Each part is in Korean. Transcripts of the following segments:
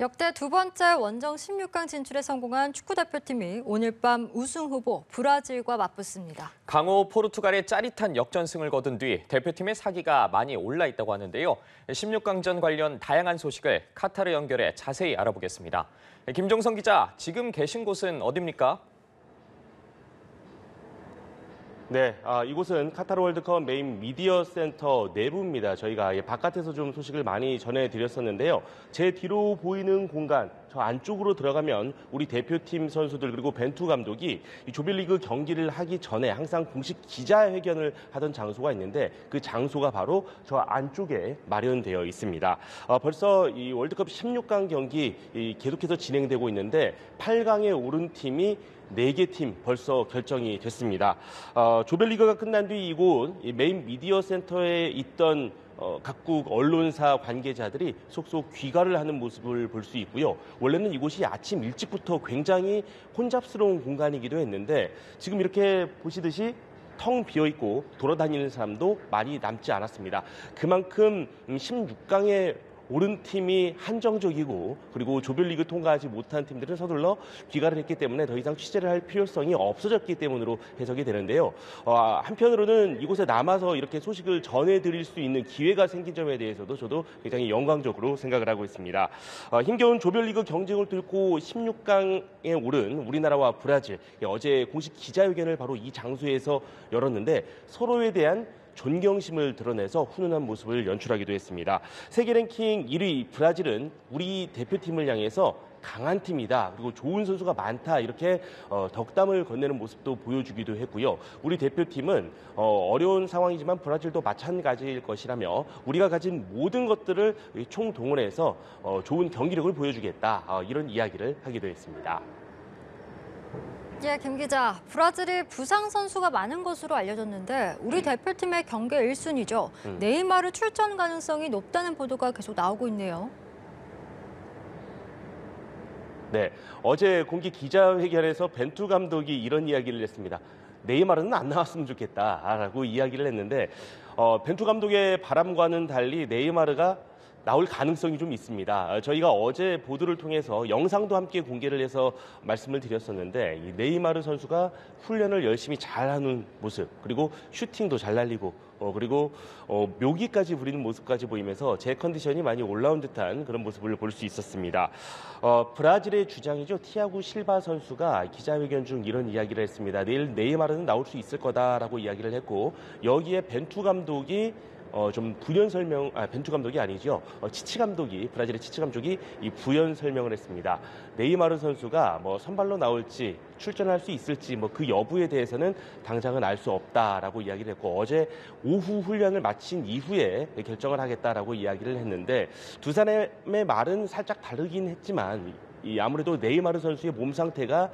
역대 두 번째 원정 16강 진출에 성공한 축구대표팀이 오늘 밤 우승 후보 브라질과 맞붙습니다. 강호 포르투갈의 짜릿한 역전승을 거둔 뒤 대표팀의 사기가 많이 올라 있다고 하는데요. 16강전 관련 다양한 소식을 카타르 연결해 자세히 알아보겠습니다. 김종성 기자, 지금 계신 곳은 어디입니까? 네, 이곳은 카타르 월드컵 메인 미디어 센터 내부입니다. 저희가 바깥에서 좀 소식을 많이 전해드렸었는데요. 제 뒤로 보이는 공간, 저 안쪽으로 들어가면 우리 대표팀 선수들 그리고 벤투 감독이 이 조별리그 경기를 하기 전에 항상 공식 기자회견을 하던 장소가 있는데 그 장소가 바로 저 안쪽에 마련되어 있습니다. 벌써 이 월드컵 16강 경기 계속해서 진행되고 있는데 8강에 오른 팀이 4개 팀 벌써 결정이 됐습니다. 조별리그가 끝난 뒤 이곳 메인 미디어 센터에 있던 각국 언론사 관계자들이 속속 귀가를 하는 모습을 볼 수 있고요. 원래는 이곳이 아침 일찍부터 굉장히 혼잡스러운 공간이기도 했는데 지금 이렇게 보시듯이 텅 비어있고 돌아다니는 사람도 많이 남지 않았습니다. 그만큼 16강에 오른 팀이 한정적이고 그리고 조별리그 통과하지 못한 팀들은 서둘러 귀가를 했기 때문에 더 이상 취재를 할 필요성이 없어졌기 때문으로 해석이 되는데요. 한편으로는 이곳에 남아서 이렇게 소식을 전해드릴 수 있는 기회가 생긴 점에 대해서도 저도 굉장히 영광적으로 생각을 하고 있습니다. 힘겨운 조별리그 경쟁을 뚫고 16강에 오른 우리나라와 브라질, 어제 공식 기자회견을 바로 이 장소에서 열었는데 서로에 대한 존경심을 드러내서 훈훈한 모습을 연출하기도 했습니다. 세계 랭킹 1위 브라질은 우리 대표팀을 향해서 강한 팀이다. 그리고 좋은 선수가 많다. 이렇게 덕담을 건네는 모습도 보여주기도 했고요. 우리 대표팀은 어려운 상황이지만 브라질도 마찬가지일 것이라며 우리가 가진 모든 것들을 총동원해서 좋은 경기력을 보여주겠다. 이런 이야기를 하기도 했습니다. 예, 김 기자, 브라질이 부상 선수가 많은 것으로 알려졌는데 우리 대표팀의 경계 1순위죠. 네이마르 출전 가능성이 높다는 보도가 계속 나오고 있네요. 네, 어제 공식 기자회견에서 벤투 감독이 이런 이야기를 했습니다. 네이마르는 안 나왔으면 좋겠다라고 이야기를 했는데 벤투 감독의 바람과는 달리 네이마르가 나올 가능성이 좀 있습니다. 저희가 어제 보도를 통해서 영상도 함께 공개를 해서 말씀을 드렸었는데 이 네이마르 선수가 훈련을 열심히 잘하는 모습 그리고 슈팅도 잘 날리고 그리고 묘기까지 부리는 모습까지 보이면서 제 컨디션이 많이 올라온 듯한 그런 모습을 볼 수 있었습니다. 브라질의 주장이죠. 티아고 실바 선수가 기자회견 중 이런 이야기를 했습니다. 내일 네이마르는 나올 수 있을 거다라고 이야기를 했고 여기에 벤투 감독이 좀 부연 설명, 벤투 감독이 아니죠. 치치 감독이, 브라질의 치치 감독이 이 부연 설명을 했습니다. 네이마르 선수가 뭐 선발로 나올지 출전할 수 있을지 뭐 그 여부에 대해서는 당장은 알 수 없다라고 이야기를 했고 어제 오후 훈련을 마친 이후에 결정을 하겠다라고 이야기를 했는데 두 사람의 말은 살짝 다르긴 했지만 아무래도 네이마르 선수의 몸 상태가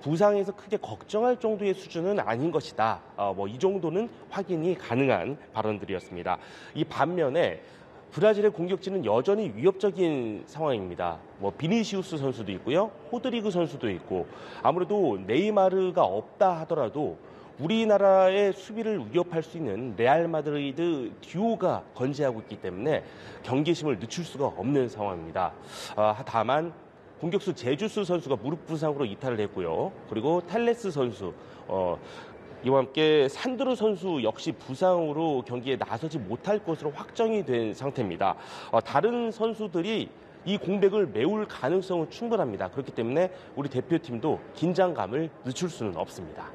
부상에서 크게 걱정할 정도의 수준은 아닌 것이다. 이 정도는 확인이 가능한 발언들이었습니다. 이 반면에 브라질의 공격진은 여전히 위협적인 상황입니다. 비니시우스 선수도 있고요. 호드리그 선수도 있고 아무래도 네이마르가 없다 하더라도 우리나라의 수비를 위협할 수 있는 레알 마드리드 듀오가 건재하고 있기 때문에 경계심을 늦출 수가 없는 상황입니다. 다만 공격수 제주스 선수가 무릎 부상으로 이탈을 했고요. 그리고 텔레스 선수, 이와 함께 산드로 선수 역시 부상으로 경기에 나서지 못할 것으로 확정이 된 상태입니다. 다른 선수들이 이 공백을 메울 가능성은 충분합니다. 그렇기 때문에 우리 대표팀도 긴장감을 늦출 수는 없습니다.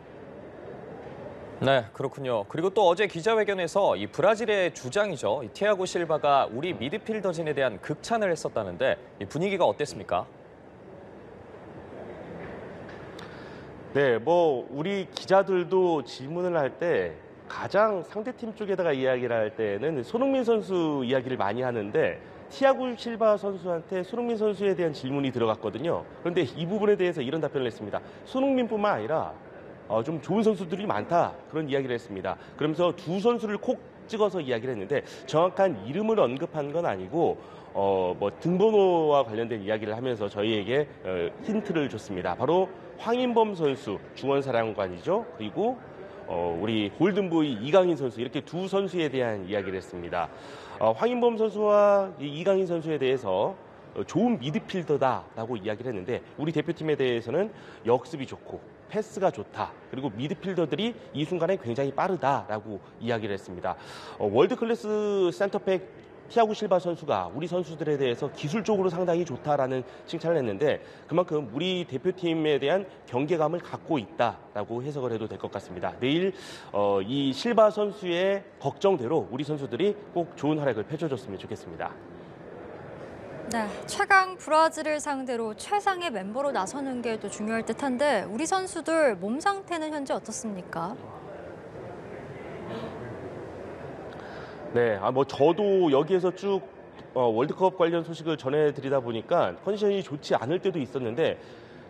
네, 그렇군요. 그리고 또 어제 기자회견에서 이 브라질의 주장이죠. 이 티아고 실바가 우리 미드필더진에 대한 극찬을 했었다는데 이 분위기가 어땠습니까? 네, 우리 기자들도 질문을 할 때 가장 상대팀 쪽에다가 이야기를 할 때는 손흥민 선수 이야기를 많이 하는데 티아고 실바 선수한테 손흥민 선수에 대한 질문이 들어갔거든요. 그런데 이 부분에 대해서 이런 답변을 했습니다. 손흥민뿐만 아니라 좀 좋은 선수들이 많다 그런 이야기를 했습니다. 그러면서 두 선수를 콕 찍어서 이야기를 했는데 정확한 이름을 언급한 건 아니고 등번호와 관련된 이야기를 하면서 저희에게 힌트를 줬습니다. 바로 황인범 선수, 중원사령관이죠. 그리고 우리 골든보이 이강인 선수 이렇게 두 선수에 대한 이야기를 했습니다. 황인범 선수와 이강인 선수에 대해서 좋은 미드필더다라고 이야기를 했는데 우리 대표팀에 대해서는 역습이 좋고 패스가 좋다. 그리고 미드필더들이 이 순간에 굉장히 빠르다라고 이야기를 했습니다. 월드클래스 센터백 티아고 실바 선수가 우리 선수들에 대해서 기술적으로 상당히 좋다라는 칭찬을 했는데 그만큼 우리 대표팀에 대한 경계감을 갖고 있다라고 해석을 해도 될 것 같습니다. 내일 이 실바 선수의 걱정대로 우리 선수들이 꼭 좋은 활약을 펼쳐줬으면 좋겠습니다. 네, 최강 브라질을 상대로 최상의 멤버로 나서는 게 또 중요할 듯한데 우리 선수들 몸 상태는 현재 어떻습니까? 네, 뭐 저도 여기에서 쭉 월드컵 관련 소식을 전해드리다 보니까 컨디션이 좋지 않을 때도 있었는데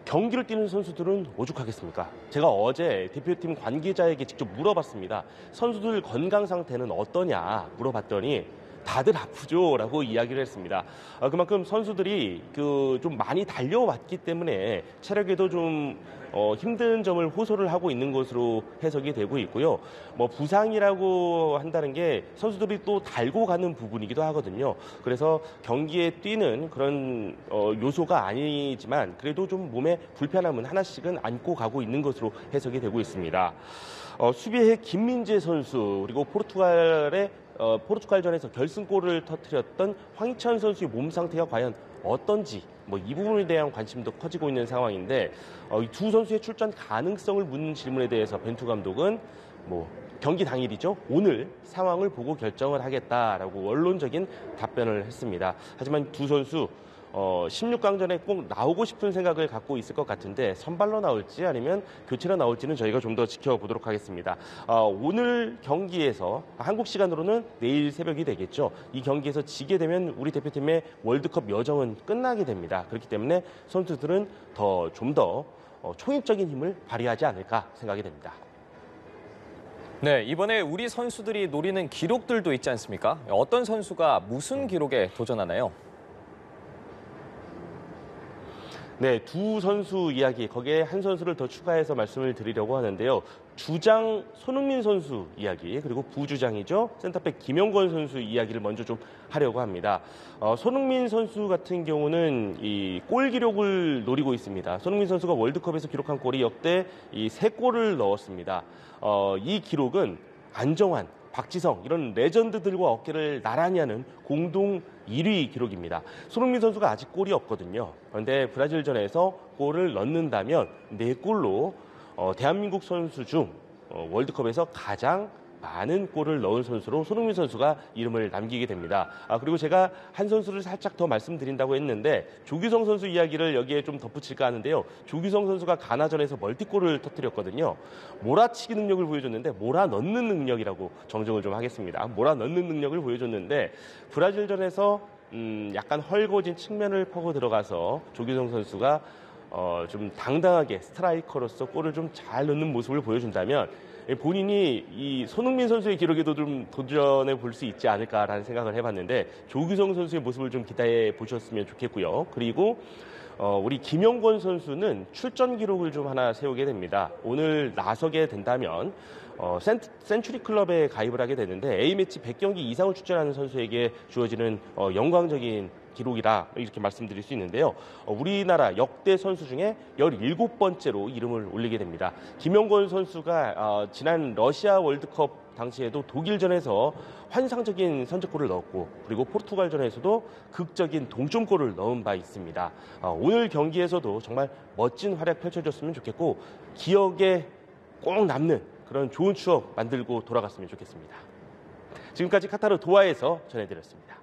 경기를 뛰는 선수들은 오죽하겠습니까? 제가 어제 대표팀 관계자에게 직접 물어봤습니다. 선수들 건강 상태는 어떠냐 물어봤더니 다들 아프죠라고 이야기를 했습니다. 그만큼 선수들이 좀 많이 달려왔기 때문에 체력에도 좀 힘든 점을 호소를 하고 있는 것으로 해석이 되고 있고요. 뭐 부상이라고 한다는 게 선수들이 또 달고 가는 부분이기도 하거든요. 그래서 경기에 뛰는 그런 요소가 아니지만 그래도 좀 몸에 불편함은 하나씩은 안고 가고 있는 것으로 해석이 되고 있습니다. 수비의 김민재 선수 그리고 포르투갈전에서 결승골을 터뜨렸던 황희찬 선수의 몸 상태가 과연 어떤지 뭐 이 부분에 대한 관심도 커지고 있는 상황인데 이 두 선수의 출전 가능성을 묻는 질문에 대해서 벤투 감독은 뭐 경기 당일이죠. 오늘 상황을 보고 결정을 하겠다라고 원론적인 답변을 했습니다. 하지만 두 선수 16강전에 꼭 나오고 싶은 생각을 갖고 있을 것 같은데 선발로 나올지 아니면 교체로 나올지는 저희가 좀 더 지켜보도록 하겠습니다. 오늘 경기에서 한국 시간으로는 내일 새벽이 되겠죠. 이 경기에서 지게 되면 우리 대표팀의 월드컵 여정은 끝나게 됩니다. 그렇기 때문에 선수들은 좀 더 총력적인 힘을 발휘하지 않을까 생각이 됩니다. 네, 이번에 우리 선수들이 노리는 기록들도 있지 않습니까? 어떤 선수가 무슨 기록에 도전하나요? 네, 두 선수 이야기, 거기에 한 선수를 더 추가해서 말씀을 드리려고 하는데요. 주장 손흥민 선수 이야기, 그리고 부주장이죠. 센터백 김영권 선수 이야기를 먼저 좀 하려고 합니다. 손흥민 선수 같은 경우는 이 골 기록을 노리고 있습니다. 손흥민 선수가 월드컵에서 기록한 골이 역대 이 3골을 넣었습니다. 이 기록은 안정환, 박지성 이런 레전드들과 어깨를 나란히 하는 공동 1위 기록입니다. 손흥민 선수가 아직 골이 없거든요. 그런데 브라질전에서 골을 넣는다면 4골로 대한민국 선수 중 월드컵에서 가장 많은 골을 넣은 선수로 손흥민 선수가 이름을 남기게 됩니다. 그리고 제가 한 선수를 살짝 더 말씀드린다고 했는데 조규성 선수 이야기를 여기에 좀 덧붙일까 하는데요. 조규성 선수가 가나전에서 멀티골을 터뜨렸거든요. 몰아치기 능력을 보여줬는데 몰아 넣는 능력이라고 정정을 좀 하겠습니다. 몰아 넣는 능력을 보여줬는데 브라질전에서 약간 헐거워진 측면을 파고 들어가서 조규성 선수가 좀 당당하게 스트라이커로서 골을 좀 잘 넣는 모습을 보여준다면 본인이 이 손흥민 선수의 기록에도 좀 도전해 볼 수 있지 않을까라는 생각을 해봤는데 조규성 선수의 모습을 좀 기대해 보셨으면 좋겠고요. 그리고 우리 김영권 선수는 출전 기록을 좀 하나 세우게 됩니다. 오늘 나서게 된다면 센츄리 클럽에 가입을 하게 되는데 A매치 100경기 이상을 출전하는 선수에게 주어지는 영광적인 기록이라 이렇게 말씀드릴 수 있는데요. 우리나라 역대 선수 중에 17번째로 이름을 올리게 됩니다. 김영권 선수가 지난 러시아 월드컵 당시에도 독일전에서 환상적인 선제골을 넣었고 그리고 포르투갈전에서도 극적인 동점골을 넣은 바 있습니다. 오늘 경기에서도 정말 멋진 활약 펼쳐줬으면 좋겠고 기억에 꼭 남는 그런 좋은 추억 만들고 돌아갔으면 좋겠습니다. 지금까지 카타르 도하에서 전해드렸습니다.